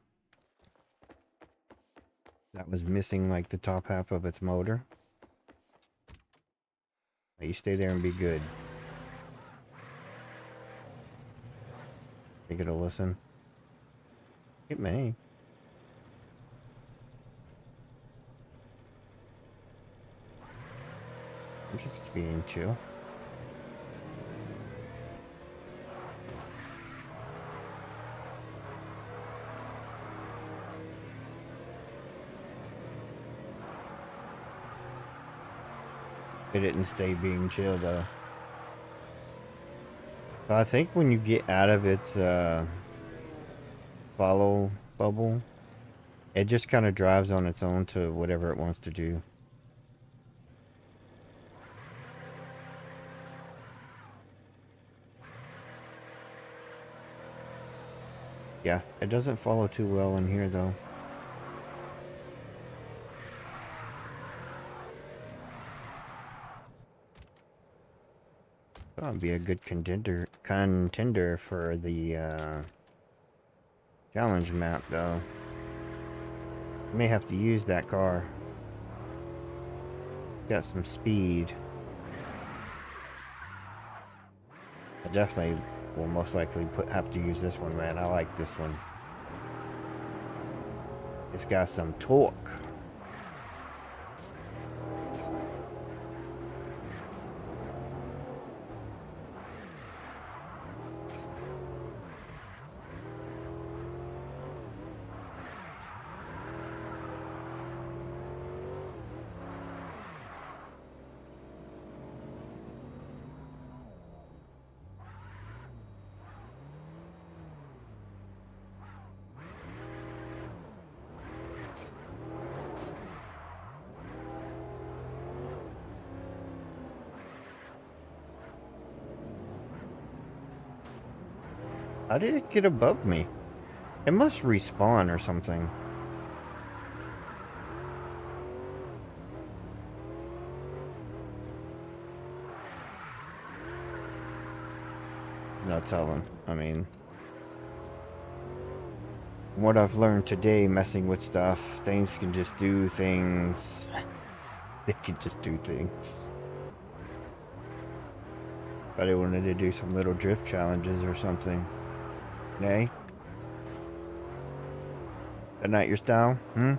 That was missing, like, the top half of its motor. Now you stay there and be good. Think it'll listen? It may. I think it's being chill. It didn't stay being chill though. So I think when you get out of its follow bubble, it just kind of drives on its own to whatever it wants to do. Yeah, it doesn't follow too well in here though. That'll be a good contender for the challenge map though. May have to use that car. It's got some speed. I definitely will most likely have to use this one, man. I like this one. It's got some torque. How did it get above me? It must respawn or something. No telling. I mean, what I've learned today messing with stuff, things can just do things. They can just do things. But I wanted to do some little drift challenges or something. Nay? That not your style? Hmm?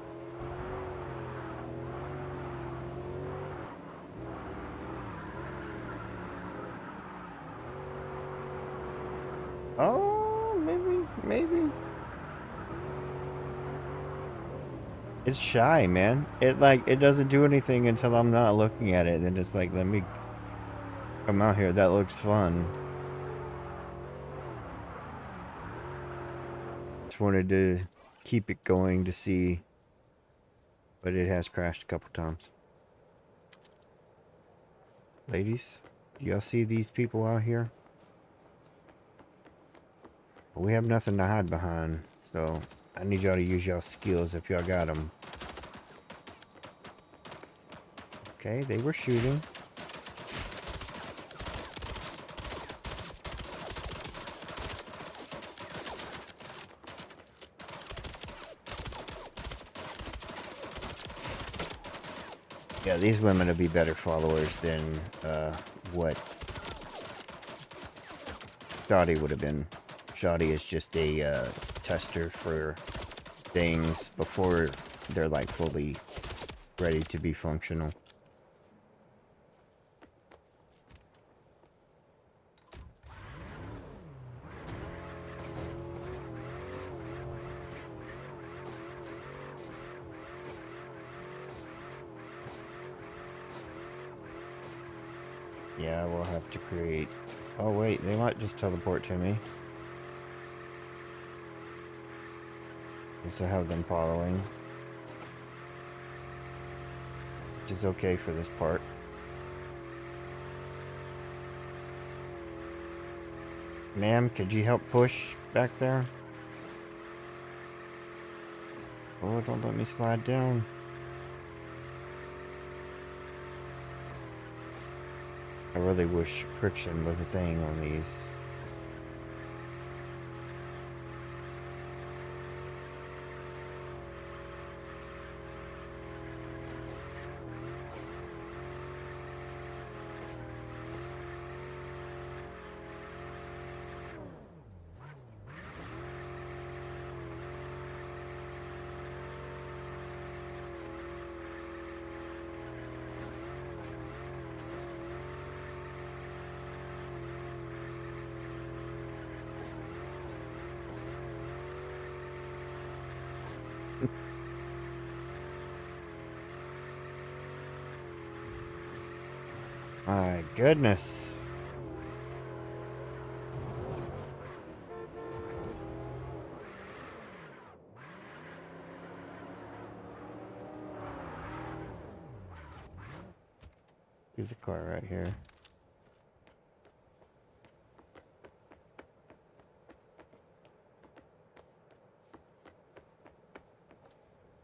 Oh, maybe. It's shy, man. It doesn't do anything until I'm not looking at it. Then it's like, let me come out here. That looks fun. Just wanted to keep it going to see, but it has crashed a couple times. Ladies, do y'all see these people out here? We have nothing to hide behind, so I need y'all to use y'all skills if y'all got them. Okay, they were shooting. Yeah, these women would be better followers than what Shoddy would have been. Shoddy is just a tester for things before they're like fully ready to be functional. Yeah, we'll have to create... Oh wait, they might just teleport to me. Since I have them following. Which is okay for this part. Ma'am, could you help push back there? Oh, don't let me slide down. I really wish friction was a thing on these. My goodness. Leave the car right here.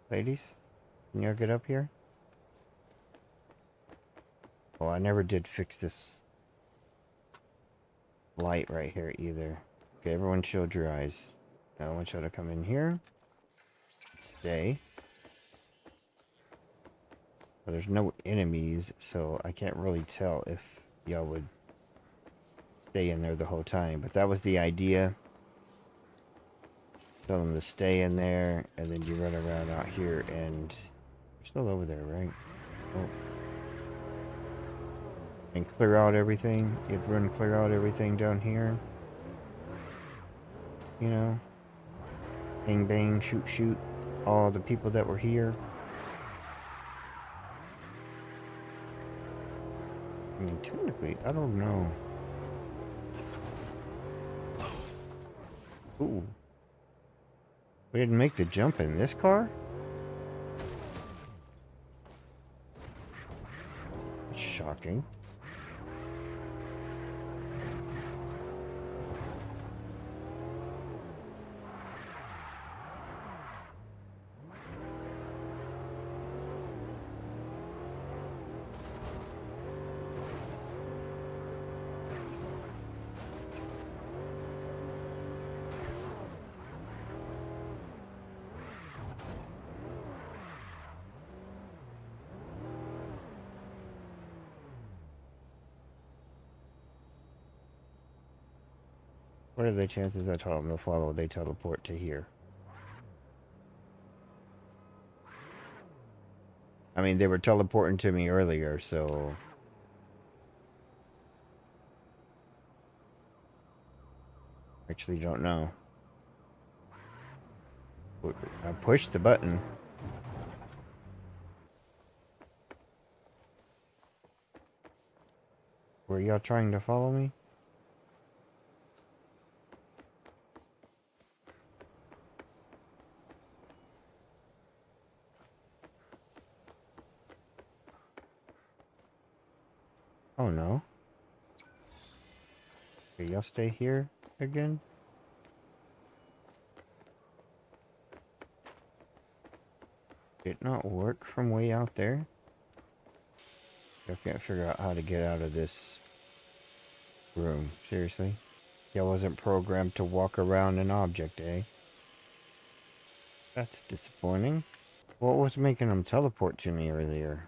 Ladies, can y'all get up here? Oh, I never did fix this light right here either. Okay, everyone shield your eyes. Now I want y'all to come in here. Stay. Well, there's no enemies, so I can't really tell if y'all would stay in there the whole time. But that was the idea. Tell them to stay in there, and then you run around out here, and you're still over there, right? Oh. And clear out everything. You'd run clear out everything down here. You know? Bang, bang, shoot, shoot. All the people that were here. I mean, technically, I don't know. Ooh. We didn't make the jump in this car? That's shocking. What are the chances I told them to follow? They teleport to here. I mean, they were teleporting to me earlier, so... Actually don't know. I pushed the button. Were y'all trying to follow me? Oh no. Okay, y'all stay here again? Did it not work from way out there? I can't figure out how to get out of this room. Seriously? Y'all wasn't programmed to walk around an object, eh? That's disappointing. What was making them teleport to me earlier?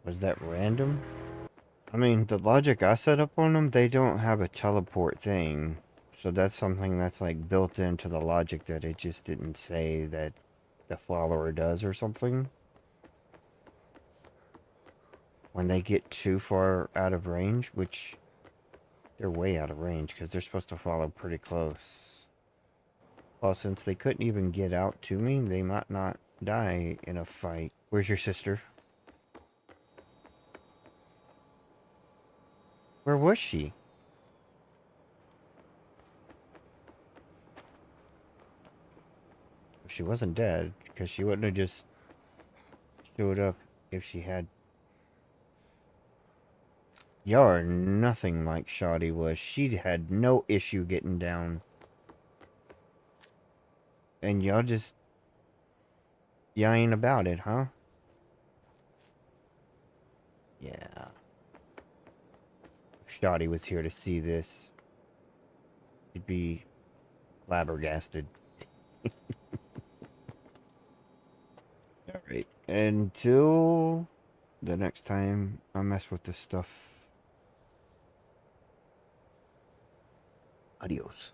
Was that random? I mean, the logic I set up on them, they don't have a teleport thing. So that's something that's like built into the logic that it just didn't say that the follower does or something. When they get too far out of range, which they're way out of range because they're supposed to follow pretty close. Well, since they couldn't even get out to me, they might not die in a fight. Where's your sister? Where was she? She wasn't dead, because she wouldn't have just showed up if she had. Y'all are nothing like Shoddy was. She had no issue getting down. And y'all just y'all about it, huh? Yeah. If Shoddy was here to see this, he'd be flabbergasted. Alright. Until the next time I mess with this stuff. Adios.